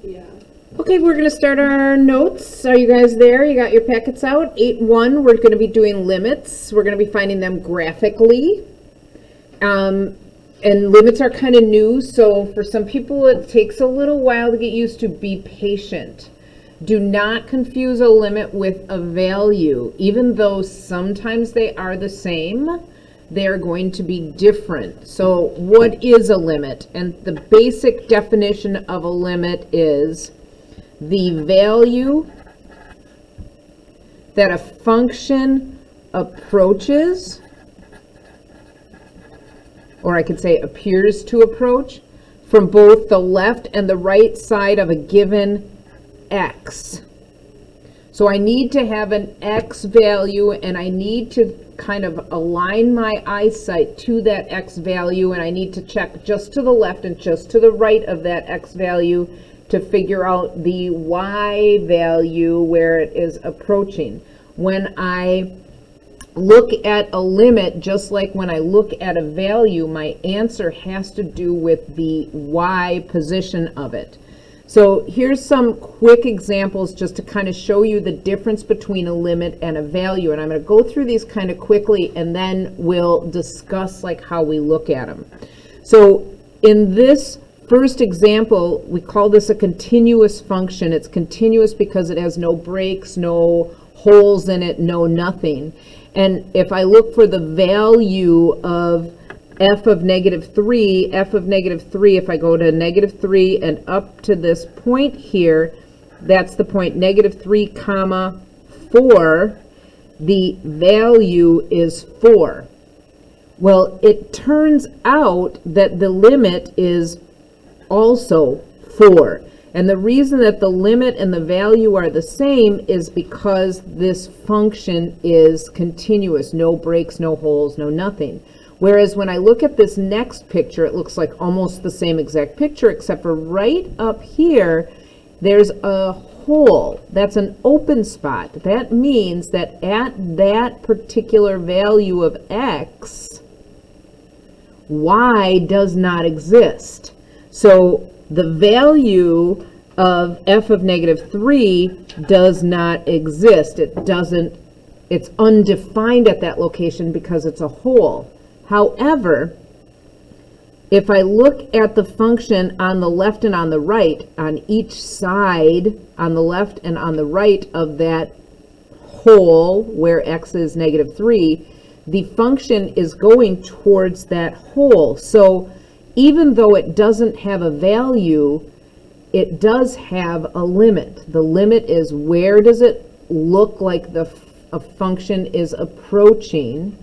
Yeah. Okay, we're going to start our notes. Are you guys there? You got your packets out? 8-1, we're going to be doing limits. We're going to be finding them graphically. And limits are kind of new, so for some people it takes a little while to get used to. Be patient. Do not confuse a limit with a value. Even though sometimes they are the same, they're going to be different. So what is a limit? And the basic definition of a limit is the value that a function approaches, or I could say appears to approach, from both the left and the right side of a given x. So I need to have an x value, and I need to kind of align my eyesight to that x value, and I need to check just to the left and just to the right of that x value to figure out the y value where it is approaching. When I look at a limit, just like when I look at a value, my answer has to do with the y position of it. So here's some quick examples just to kind of show you the difference between a limit and a value. And I'm going to go through these kind of quickly, and then we'll discuss like how we look at them. So in this first example, we call this a continuous function. It's continuous because it has no breaks, no holes in it, no nothing. And if I look for the value of f of -3, if I go to -3 and up to this point here, that's the point -3 comma 4, the value is 4. Well, it turns out that the limit is also 4. And the reason that the limit and the value are the same is because this function is continuous. No breaks, no holes, no nothing. Whereas when I look at this next picture, it looks like almost the same exact picture, except for right up here, there's a hole. That's an open spot. That means that at that particular value of x, y does not exist. So the value of f of -3 does not exist. It's undefined at that location because it's a hole. However, if I look at the function on the left and on the right, on each side, on the left and on the right of that hole where x is -3, the function is going towards that hole. So even though it doesn't have a value, it does have a limit. The limit is where does it look like a function is approaching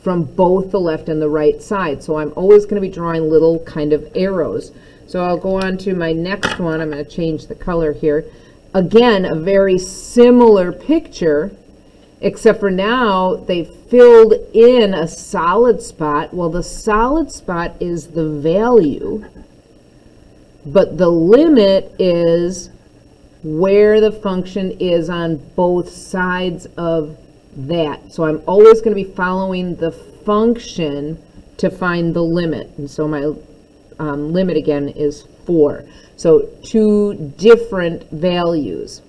from both the left and the right side. So I'm always going to be drawing little kind of arrows. So I'll go on to my next one. I'm going to change the color here. Again, a very similar picture, except for now they filled in a solid spot. Well, the solid spot is the value, but the limit is where the function is on both sides of that. So I'm always going to be following the function to find the limit. And so my limit again is 4. So two different values.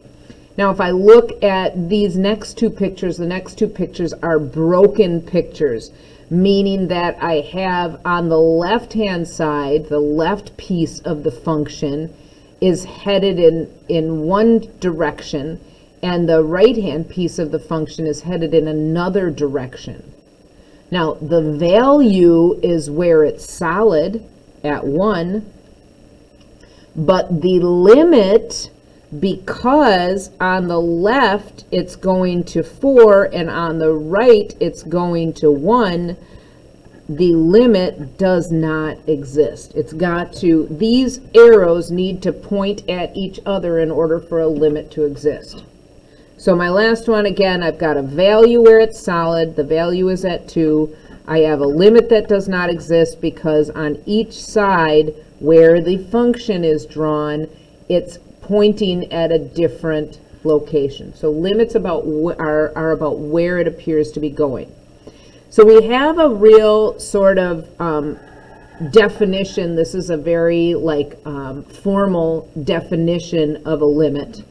Now, if I look at these next two pictures, the next two pictures are broken pictures, meaning that I have on the left-hand side, the left piece of the function is headed in one direction, and the right-hand piece of the function is headed in another direction. Now, the value is where it's solid at 1, but the limit, because on the left it's going to 4 and on the right it's going to 1, the limit does not exist. It's got to, these arrows need to point at each other in order for a limit to exist. So my last one, again, I've got a value where it's solid, the value is at 2. I have a limit that does not exist because on each side where the function is drawn, it's pointing at a different location. So limits are about where it appears to be going. So we have a real sort of definition, this is a very formal definition of a limit.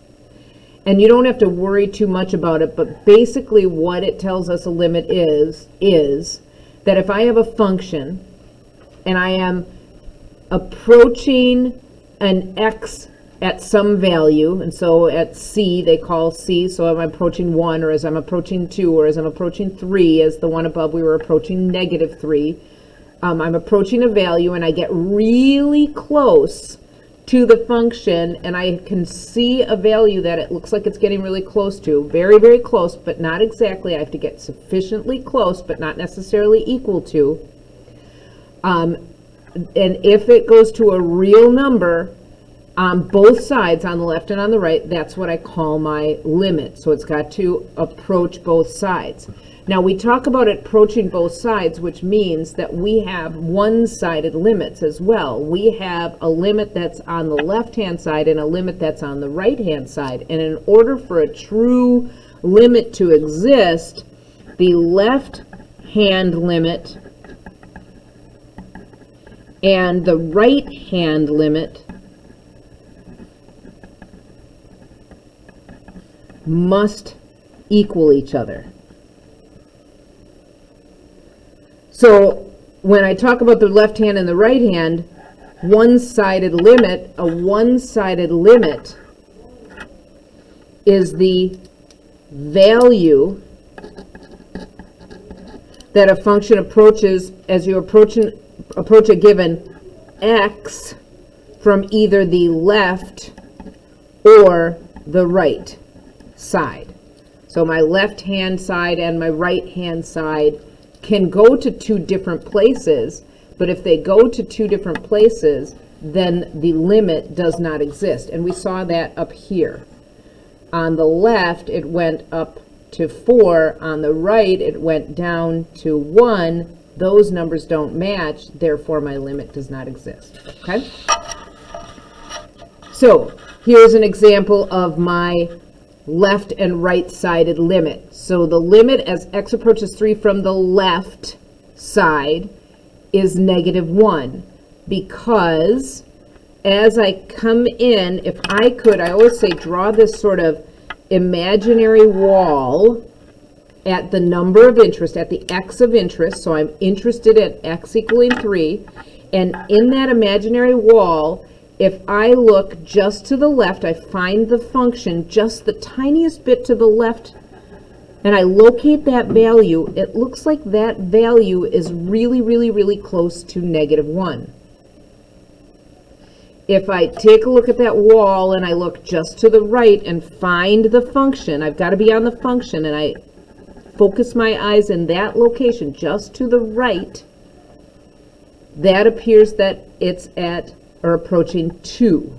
And you don't have to worry too much about it, but basically what it tells us a limit is that if I have a function and I am approaching an x at some value, and so at c, they call c, so I'm approaching 1, or as I'm approaching 2, or as I'm approaching 3, as the one above we were approaching -3, I'm approaching a value and I get really close to the function, and I can see a value that it looks like it's getting really close to, very, very close, but not exactly. I have to get sufficiently close, but not necessarily equal to. And if it goes to a real number on both sides, on the left and on the right, that's what I call my limit. So it's got to approach both sides. Now we talk about approaching both sides, which means that we have one-sided limits as well. We have a limit that's on the left-hand side and a limit that's on the right-hand side. And in order for a true limit to exist, the left-hand limit and the right-hand limit must equal each other. So when I talk about the left hand and the right hand, one-sided limit, a one-sided limit is the value that a function approaches as you approach a given x from either the left or the right side. So my left-hand side and my right-hand side can go to two different places, but if they go to two different places, then the limit does not exist. And we saw that up here. On the left, it went up to 4. On the right, it went down to 1. Those numbers don't match, therefore my limit does not exist. Okay? So here's an example of my left and right-sided limit. So the limit as x approaches 3 from the left side is -1, because as I come in, if I could, I always say draw this sort of imaginary wall at the number of interest, at the x of interest, so I'm interested at x equaling 3, and in that imaginary wall, if I look just to the left, I find the function just the tiniest bit to the left, and I locate that value, it looks like that value is really, really, really close to -1. If I take a look at that wall and I look just to the right and find the function, I've got to be on the function, and I focus my eyes in that location just to the right, that appears that it's at or approaching 2.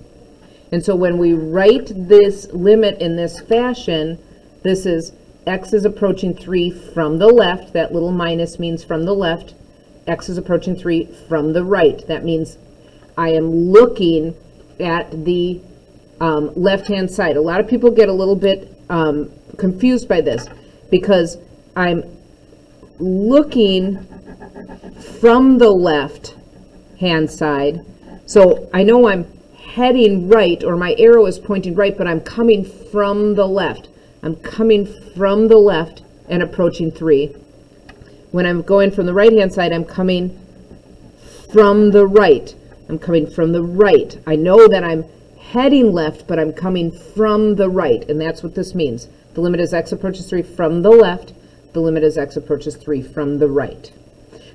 And so when we write this limit in this fashion, this is x is approaching 3 from the left. That little minus means from the left. X is approaching 3 from the right. That means I am looking at the left-hand side. A lot of people get a little bit confused by this, because I'm looking from the left-hand side. So I know I'm heading right, or my arrow is pointing right, but I'm coming from the left. I'm coming from the left and approaching 3. When I'm going from the right-hand side, I'm coming from the right. I'm coming from the right. I know that I'm heading left, but I'm coming from the right, and that's what this means. The limit as x approaches 3 from the left. The limit as x approaches 3 from the right.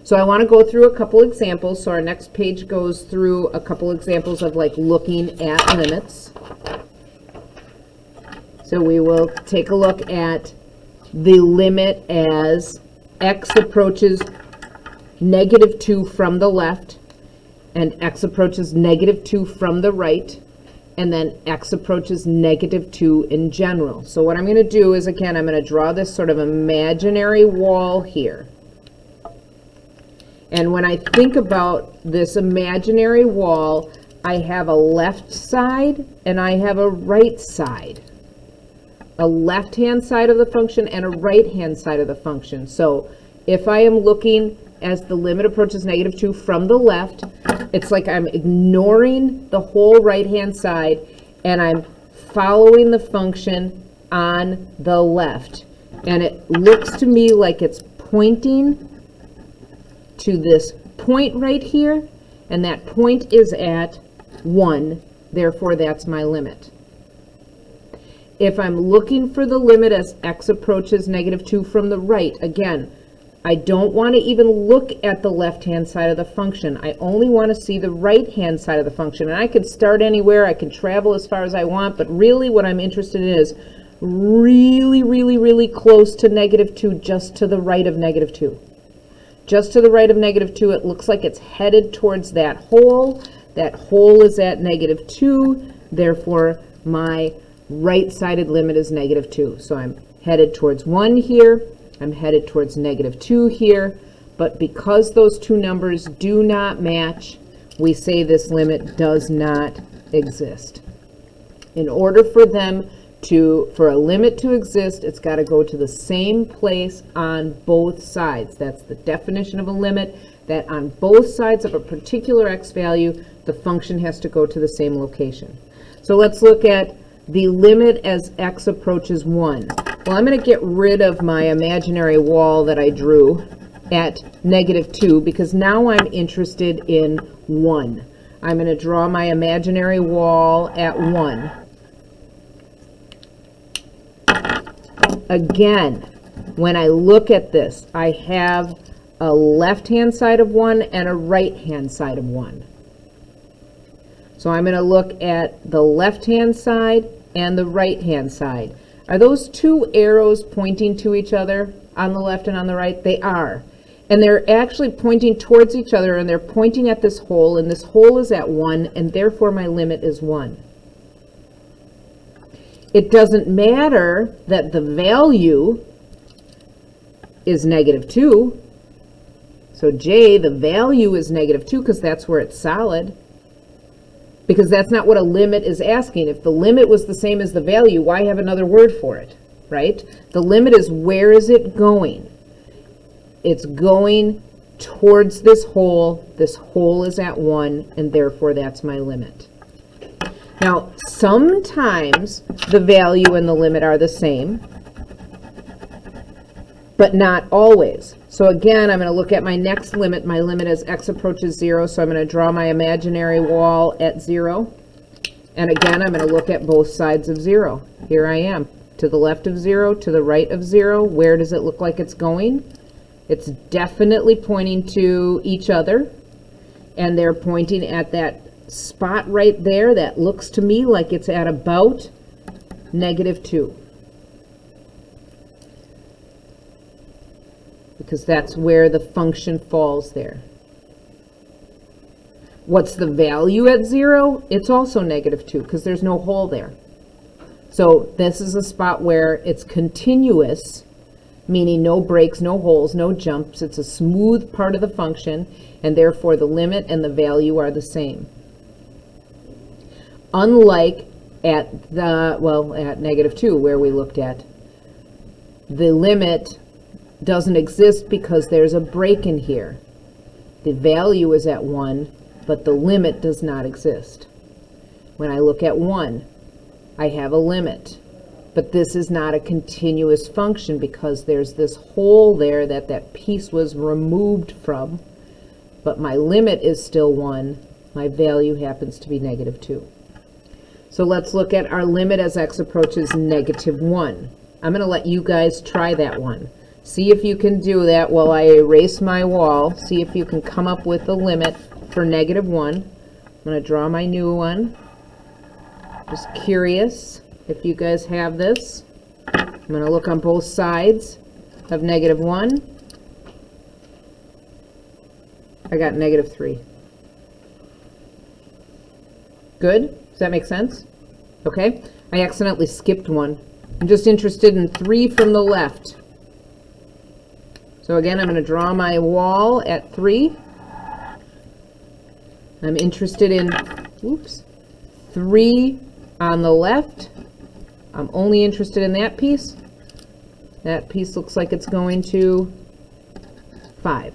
So I want to go through a couple examples. So our next page goes through a couple examples of looking at limits. So we will take a look at the limit as x approaches -2 from the left, and x approaches -2 from the right, and then x approaches -2 in general. So what I'm going to do is, again, I'm going to draw this sort of imaginary wall here. And when I think about this imaginary wall, I have a left side and I have a right side. A left-hand side of the function and a right-hand side of the function. So if I am looking as the limit approaches -2 from the left. It's like I'm ignoring the whole right-hand side, and I'm following the function on the left. And it looks to me like it's pointing to this point right here, and that point is at 1, therefore that's my limit. If I'm looking for the limit as x approaches -2 from the right, again, I don't want to even look at the left-hand side of the function. I only want to see the right-hand side of the function. And I could start anywhere, I can travel as far as I want, but really what I'm interested in is really, really, really close to -2, just to the right of -2. Just to the right of -2, it looks like it's headed towards that hole. That hole is at -2, therefore my right-sided limit is -2. So I'm headed towards 1 here, I'm headed towards -2 here, but because those two numbers do not match, we say this limit does not exist. In order for for a limit to exist, it's got to go to the same place on both sides. That's the definition of a limit, that on both sides of a particular x value, the function has to go to the same location. So let's look at the limit as x approaches 1. Well, I'm going to get rid of my imaginary wall that I drew at -2 because now I'm interested in 1. I'm going to draw my imaginary wall at 1. Again, when I look at this, I have a left-hand side of 1 and a right-hand side of 1. So I'm going to look at the left-hand side and the right-hand side. Are those two arrows pointing to each other on the left and on the right? They are. And they're actually pointing towards each other, and they're pointing at this hole, and this hole is at 1, and therefore my limit is 1. It doesn't matter that the value is -2. So J, the value is -2 because that's where it's solid. Because that's not what a limit is asking. If the limit was the same as the value, why have another word for it, right? The limit is where is it going? It's going towards this hole. This hole is at 1, and therefore that's my limit. Now, sometimes the value and the limit are the same, but not always. So again, I'm going to look at my next limit. My limit as x approaches 0, so I'm going to draw my imaginary wall at 0. And again, I'm going to look at both sides of 0. Here I am, to the left of 0, to the right of 0. Where does it look like it's going? It's definitely pointing to each other, and they're pointing at that spot right there that looks to me like it's at about -2. Because that's where the function falls there. What's the value at 0? It's also -2 because there's no hole there. So this is a spot where it's continuous, meaning no breaks, no holes, no jumps. It's a smooth part of the function, and therefore the limit and the value are the same. Unlike at at -2, where we looked at, the limit doesn't exist because there's a break in here. The value is at 1, but the limit does not exist. When I look at 1, I have a limit, but this is not a continuous function because there's this hole there that that piece was removed from, but my limit is still 1. My value happens to be -2. So let's look at our limit as x approaches -1. I'm going to let you guys try that one. See if you can do that while I erase my wall. See if you can come up with the limit for -1. I'm going to draw my new one. Just curious if you guys have this. I'm going to look on both sides of -1. I got -3. Good? Does that make sense? Okay. I accidentally skipped one. I'm just interested in 3 from the left. So again, I'm going to draw my wall at 3. I'm interested in, 3 on the left. I'm only interested in that piece. That piece looks like it's going to 5.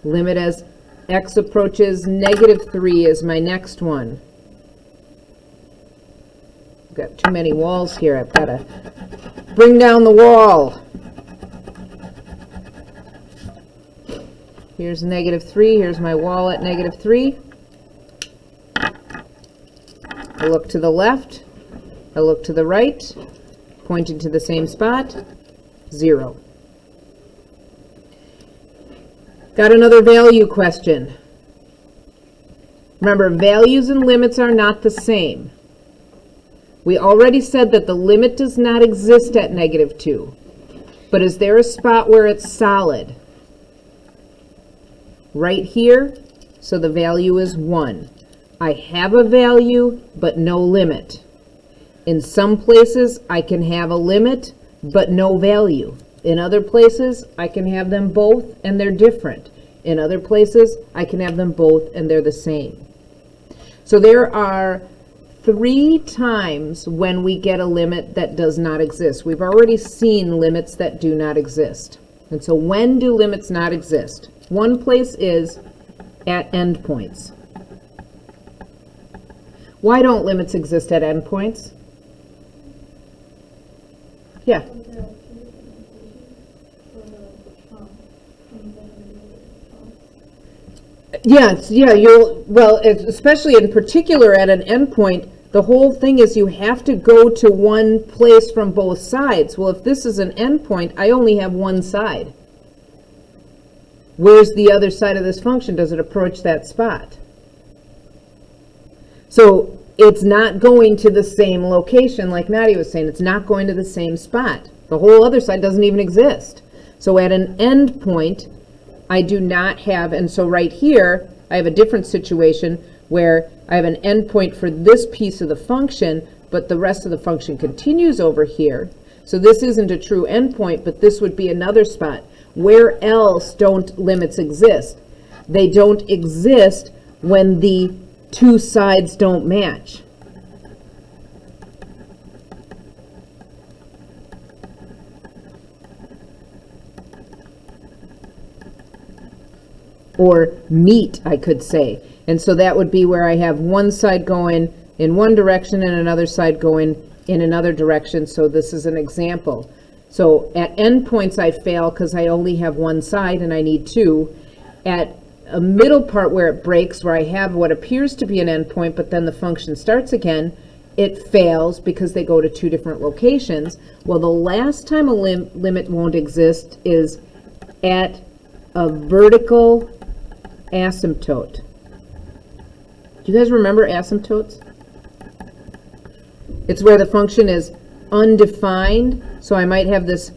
Limit as x approaches -3 is my next one. I've got too many walls here. I've got to bring down the wall. Here's -3. Here's my wall at -3. I look to the left. I look to the right, pointing to the same spot, 0. Got another value question. Remember, values and limits are not the same. We already said that the limit does not exist at -2. But is there a spot where it's solid? Right here, so the value is 1. I have a value, but no limit. In some places, I can have a limit, but no value. In other places, I can have them both, and they're different. In other places, I can have them both, and they're the same. So there are 3 times when we get a limit that does not exist. We've already seen limits that do not exist. And so when do limits not exist? One place is at endpoints. Why don't limits exist at endpoints? Yeah. Yes, yeah, especially in particular at an endpoint, the whole thing is you have to go to one place from both sides. Well, if this is an endpoint, I only have one side. Where's the other side of this function? Does it approach that spot? So it's not going to the same location, like Nadia was saying. It's not going to the same spot. The whole other side doesn't even exist. So at an endpoint, I do not have, and so right here, I have a different situation where I have an endpoint for this piece of the function, but the rest of the function continues over here. So this isn't a true endpoint, but this would be another spot. Where else don't limits exist? They don't exist when the 2 sides don't match. Or meet, I could say. And so that would be where I have one side going in one direction and another side going in another direction. So this is an example. So at endpoints I fail because I only have one side and I need 2. At a middle part where it breaks, where I have what appears to be an endpoint, but then the function starts again, it fails because they go to 2 different locations. Well, the last time a limit won't exist is at a vertical asymptote. Do you guys remember asymptotes? It's where the function is undefined. So I might have this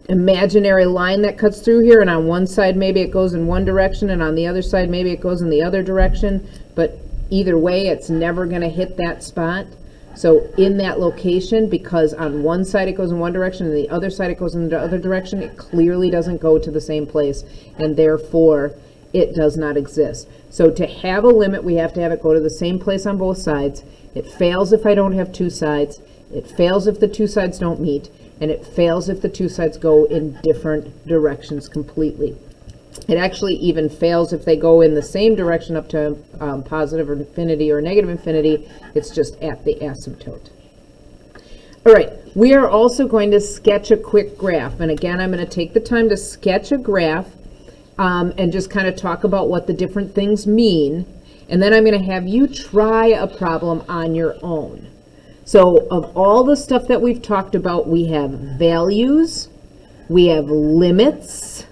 imaginary line that cuts through here, and on one side maybe it goes in one direction, and on the other side maybe it goes in the other direction, but either way it's never going to hit that spot. So in that location, because on one side it goes in one direction and the other side it goes in the other direction, it clearly doesn't go to the same place, and therefore it does not exist. So to have a limit, we have to have it go to the same place on both sides. It fails if I don't have 2 sides. It fails if the 2 sides don't meet, and it fails if the 2 sides go in different directions completely. It actually even fails if they go in the same direction up to positive infinity or negative infinity. It's just at the asymptote. All right, we are also going to sketch a quick graph. And again, I'm going to take the time to sketch a graph and just kind of talk about what the different things mean. And then I'm going to have you try a problem on your own. So of all the stuff that we've talked about, we have values, we have limits.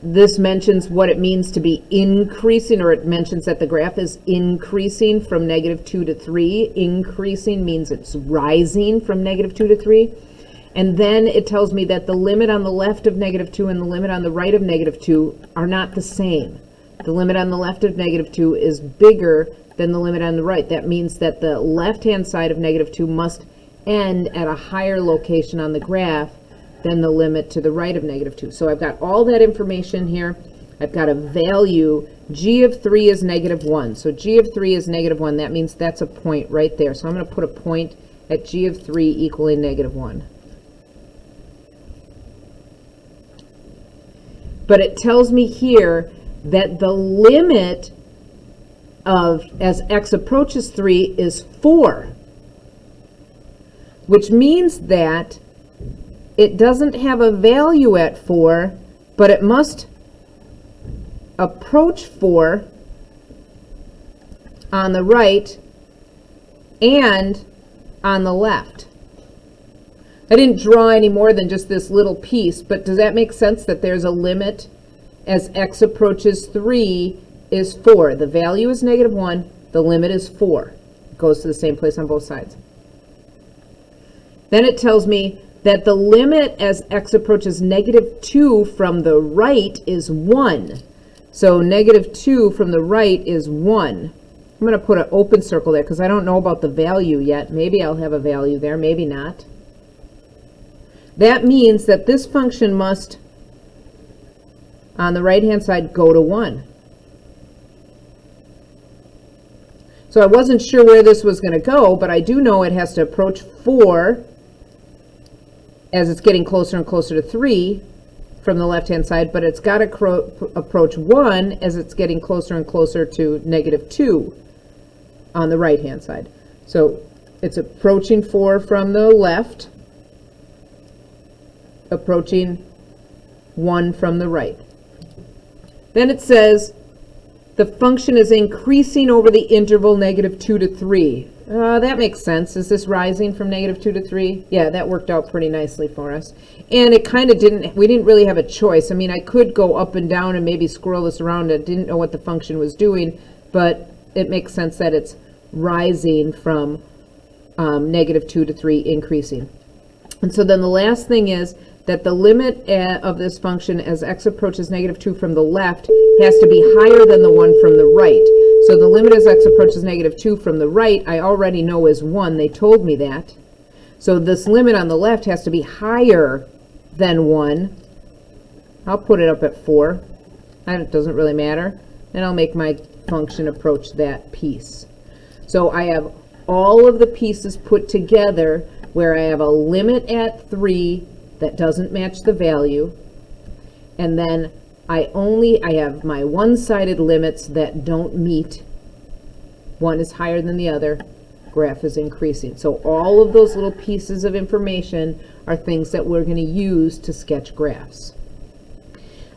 This mentions what it means to be increasing, or it mentions that the graph is increasing from -2 to 3. Increasing means it's rising from -2 to 3. And then it tells me that the limit on the left of -2 and the limit on the right of -2 are not the same. The limit on the left of -2 is bigger than the limit on the right. That means that the left-hand side of -2 must end at a higher location on the graph than the limit to the right of -2. So I've got all that information here. I've got a value. G of 3 is -1. So G of 3 is -1. That means that's a point right there. So I'm going to put a point at G of 3 equaling -1. but it tells me here that the limit of, as x approaches 3, is 4, which means that it doesn't have a value at 4, but it must approach 4 on the right and on the left. I didn't draw any more than just this little piece, but does that make sense that there's a limit as x approaches 3 is 4? The value is -1, the limit is 4. It goes to the same place on both sides. Then it tells me that the limit as x approaches -2 from the right is 1. So -2 from the right is 1. I'm going to put an open circle there because I don't know about the value yet. Maybe I'll have a value there, maybe not. That means that this function must, on the right-hand side, go to 1. So I wasn't sure where this was going to go, but I do know it has to approach 4 as it's getting closer and closer to 3 from the left-hand side, but it's got to approach 1 as it's getting closer and closer to -2 on the right-hand side. So it's approaching 4 from the left, approaching 1 from the right. Then it says the function is increasing over the interval -2 to 3. That makes sense. Is this rising from -2 to 3? Yeah, that worked out pretty nicely for us. And it kind of didn't, we didn't really have a choice. I mean, I could go up and down and maybe scroll this around. I didn't know what the function was doing, but it makes sense that it's rising from -2 to 3, increasing. And so then the last thing is that the limit of this function as x approaches -2 from the left has to be higher than the one from the right. So the limit as x approaches -2 from the right, I already know is 1. They told me that. So this limit on the left has to be higher than 1. I'll put it up at 4. It doesn't really matter. And I'll make my function approach that piece. So I have all of the pieces put together where I have a limit at 3 that doesn't match the value, and then I have my one-sided limits that don't meet. One is higher than the other, graph is increasing. So all of those little pieces of information are things that we're going to use to sketch graphs.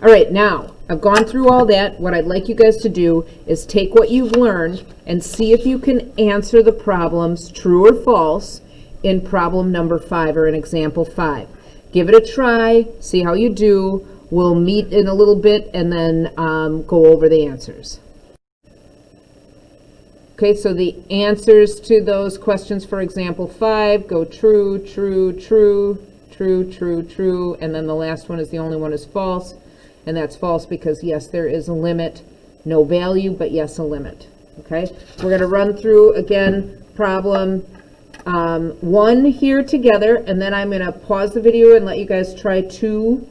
All right, now I've gone through all that. What I'd like you guys to do is take what you've learned and see if you can answer the problems true or false in problem number 5 or in example 5. Give it a try, see how you do. We'll meet in a little bit and then go over the answers. Okay, so the answers to those questions for example 5 go true, true, true, true, true, true, and then the last one is the only one is false, and that's false because yes, there is a limit, no value, but yes, a limit. Okay, we're going to run through again problem 1 here together, and then I'm going to pause the video and let you guys try 2.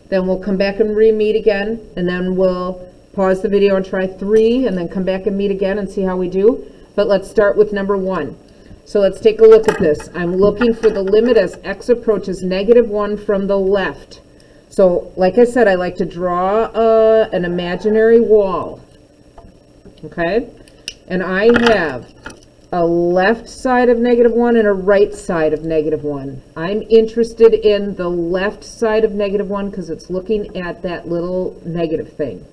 Then we'll come back and re-meet again, and then we'll pause the video and try 3, and then come back and meet again and see how we do. But let's start with number 1. So let's take a look at this. I'm looking for the limit as x approaches -1 from the left. So like I said, I like to draw an imaginary wall. Okay? And I have a left side of -1 and a right side of -1. I'm interested in the left side of -1 because it's looking at that little negative thing.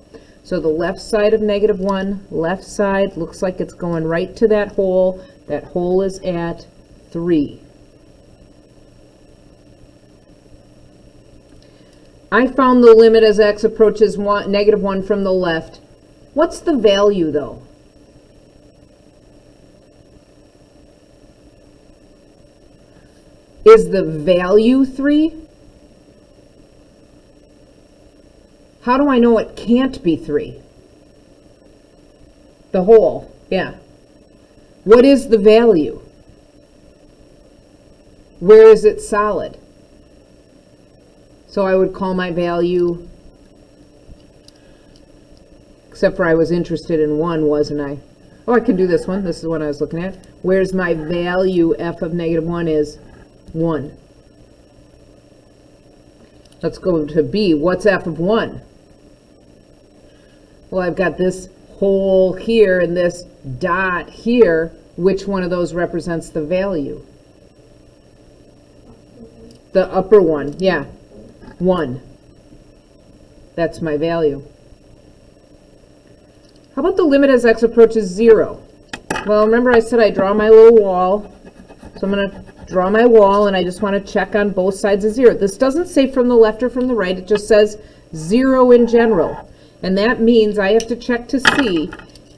So the left side of -1, left side, looks like it's going right to that hole. That hole is at 3. I found the limit as x approaches -1 from the left. What's the value though? Is the value 3? How do I know it can't be 3? The whole, yeah. What is the value? Where is it solid? So I would call my value, except for I was interested in 1, wasn't I? Oh, I can do this one. This is the one I was looking at. Where's my value? F of -1 is 1. Let's go to B. What's f of 1? Well, I've got this hole here and this dot here. Which one of those represents the value? The upper one, yeah. 1. That's my value. How about the limit as x approaches 0? Well, remember I said I draw my little wall. So I'm going to draw my wall, and I just want to check on both sides of 0. This doesn't say from the left or from the right. It just says 0 in general. And that means I have to check to see,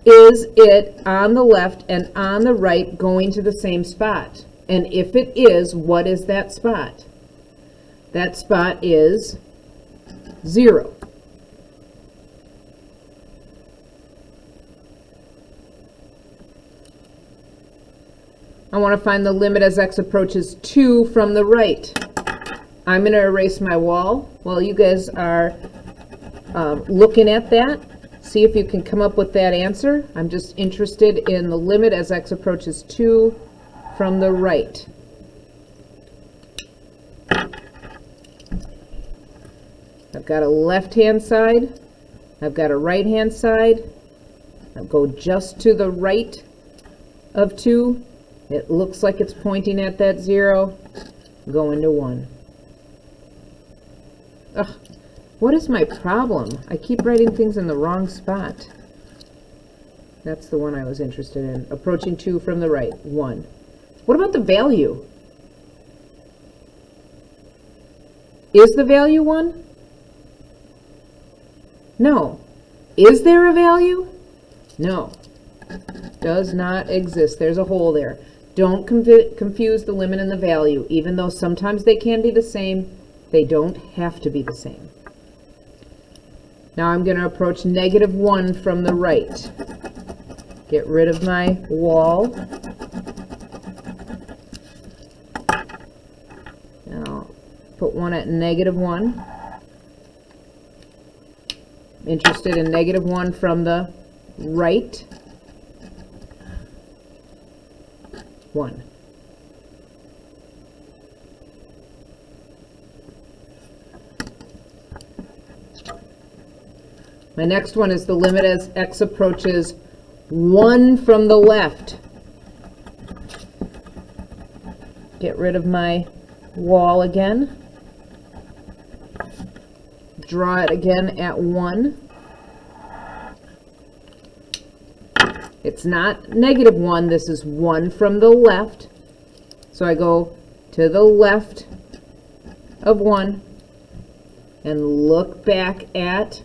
is it on the left and on the right going to the same spot? And if it is, what is that spot? That spot is 0. I want to find the limit as x approaches 2 from the right. I'm going to erase my wall while you guys are looking at that. See if you can come up with that answer. I'm just interested in the limit as x approaches 2 from the right. I've got a left-hand side. I've got a right-hand side. I'll go just to the right of 2. It looks like it's pointing at that 0. Go into 1. Ugh, what is my problem? I keep writing things in the wrong spot. That's the one I was interested in. Approaching 2 from the right. 1. What about the value? Is the value 1? No. Is there a value? No. Does not exist. There's a hole there. Don't confuse the limit and the value. Even though sometimes they can be the same, they don't have to be the same. Now I'm going to approach -1 from the right. Get rid of my wall. And I'll put 1 at -1. Interested in -1 from the right. 1. My next one is the limit as x approaches 1 from the left. Get rid of my wall again. Draw it again at 1. It's not -1, this is 1 from the left. So I go to the left of 1 and look back at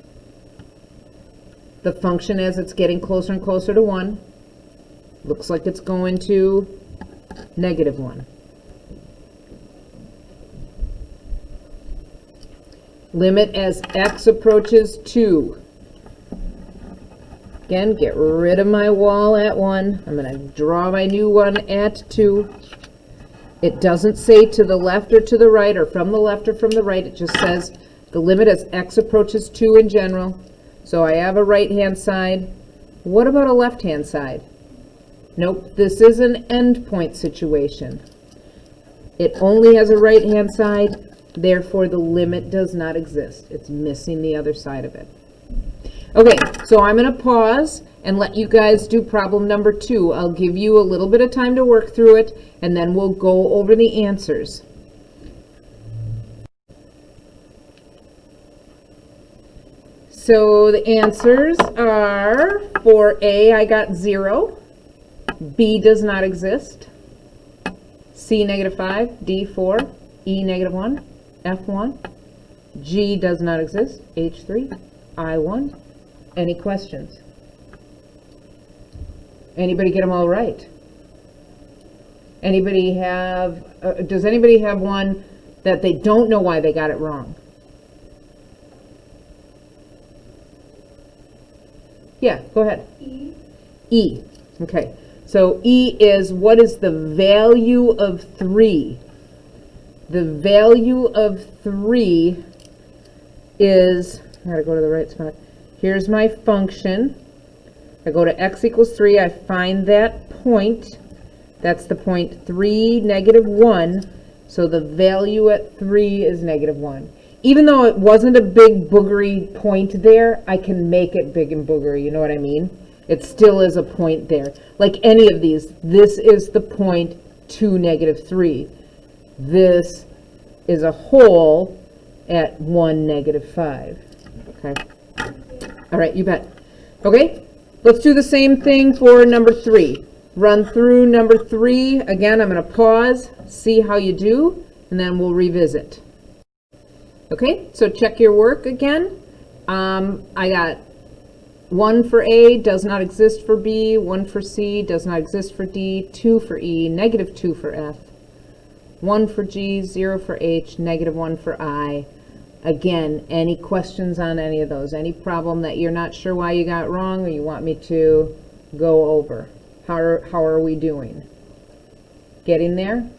the function as it's getting closer and closer to 1. Looks like it's going to -1. Limit as x approaches 2. Again, get rid of my wall at 1. I'm going to draw my new one at 2. It doesn't say to the left or to the right or from the left or from the right. It just says the limit as x approaches 2 in general. So I have a right-hand side. What about a left-hand side? Nope, this is an endpoint situation. It only has a right-hand side, therefore the limit does not exist. It's missing the other side of it. Okay, so I'm going to pause and let you guys do problem number 2. I'll give you a little bit of time to work through it, and then we'll go over the answers. So the answers are, for A, I got 0. B does not exist. C, -5. D, 4. E, -1. F, 1. G does not exist. H, 3. I, 1. Any questions? Anybody get them all right? Anybody have, does anybody have one that they don't know why they got it wrong? Yeah, go ahead. E. E. Okay. So E is, what is the value of 3? The value of 3 is, I gotta go to the right spot. Here's my function. I go to x equals 3. I find that point. That's the point 3, -1. So the value at 3 is -1. even though it wasn't a big boogery point there, I can make it big and boogery, you know what I mean? It still is a point there. Like any of these, this is the point to negative 3. This is a hole at 1, negative 5. Okay. All right, you bet. Okay, let's do the same thing for number 3. Run through number 3. Again, I'm going to pause, see how you do, and then we'll revisit. Okay, so check your work again. I got 1 for A, does not exist for B, 1 for C, does not exist for D, 2 for E, negative 2 for F, 1 for G, 0 for H, negative 1 for I. Again, any questions on any of those? Any problem that you're not sure why you got wrong or you want me to go over? How are we doing? Getting there?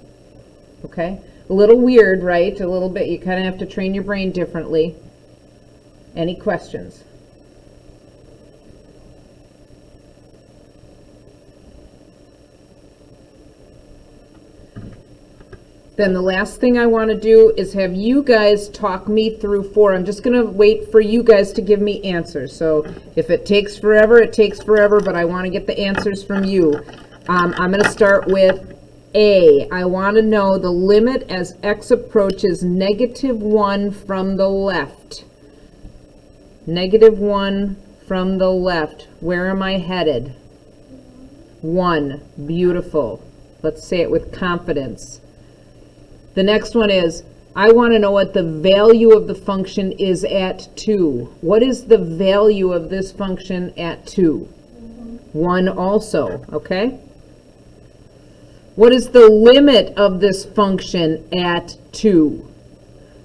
Okay. A little weird, right? A little bit. You kind of have to train your brain differently. Any questions? Then the last thing I want to do is have you guys talk me through 4. I'm just going to wait for you guys to give me answers. So if it takes forever, it takes forever, but I want to get the answers from you. I'm going to start with A. I want to know the limit as x approaches negative 1 from the left. Negative 1 from the left. Where am I headed? 1. Beautiful. Let's say it with confidence. The next one is, I want to know what the value of the function is at 2. What is the value of this function at 2? 1 also, okay? What is the limit of this function at 2?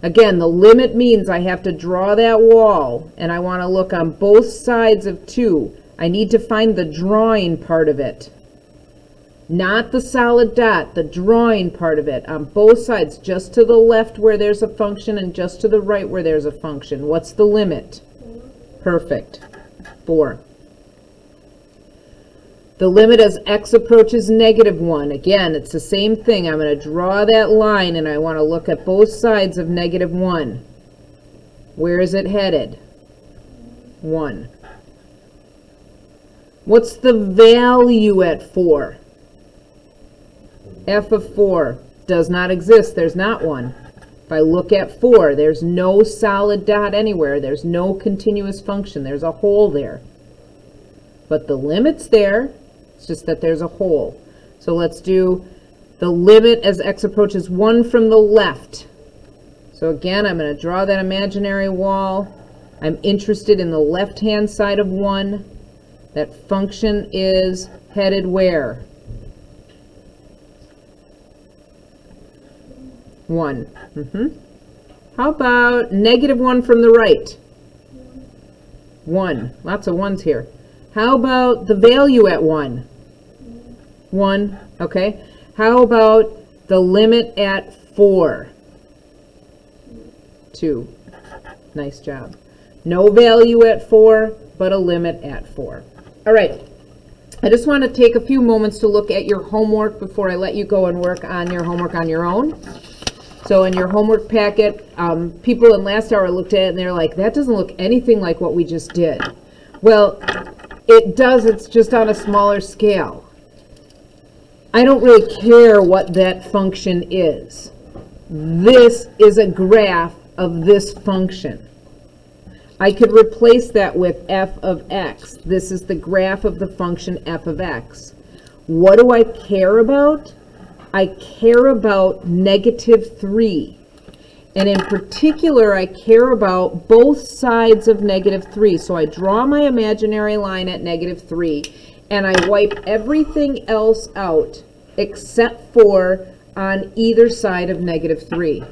Again, the limit means I have to draw that wall, and I want to look on both sides of 2. I need to find the drawing part of it. Not the solid dot, the drawing part of it on both sides, just to the left where there's a function and just to the right where there's a function. What's the limit? 4. Perfect. 4. The limit as x approaches negative 1. Again, it's the same thing. I'm going to draw that line and I want to look at both sides of negative 1. Where is it headed? 1. What's the value at 4? F of 4 does not exist. There's not one. If I look at 4, there's no solid dot anywhere. There's no continuous function. There's a hole there. But the limit's there. It's just that there's a hole. So let's do the limit as x approaches 1 from the left. So again, I'm going to draw that imaginary wall. I'm interested in the left-hand side of 1. That function is headed where? 1. How about negative 1 from the right? 1. Lots of 1s here. How about the value at 1? 1. Okay. How about the limit at 4? 2. Nice job. No value at 4, but a limit at 4. All right. I just want to take a few moments to look at your homework before I let you go and work on your homework on your own. So in your homework packet, people in last hour looked at it and they're like, that doesn't look anything like what we just did. Well, it does, it's just on a smaller scale. I don't really care what that function is. This is a graph of this function. I could replace that with f of x. This is the graph of the function f of x. What do I care about? I care about negative 3. And in particular, I care about both sides of negative 3. So I draw my imaginary line at negative 3, and I wipe everything else out except for on either side of negative 3.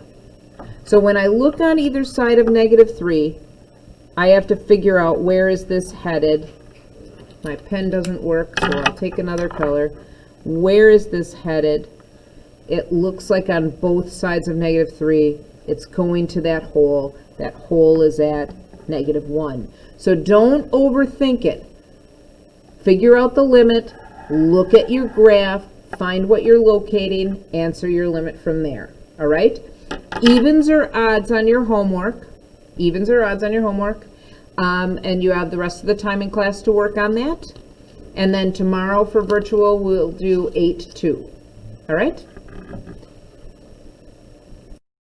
So when I look on either side of negative 3, I have to figure out where is this headed. My pen doesn't work, so I'll take another color. Where is this headed? It looks like on both sides of negative 3, it's going to that hole. That hole is at negative 1. So don't overthink it. Figure out the limit, look at your graph, find what you're locating, answer your limit from there. All right? evens or odds on your homework, and you have the rest of the time in class to work on that. And then tomorrow for virtual, we'll do 8-2. All right?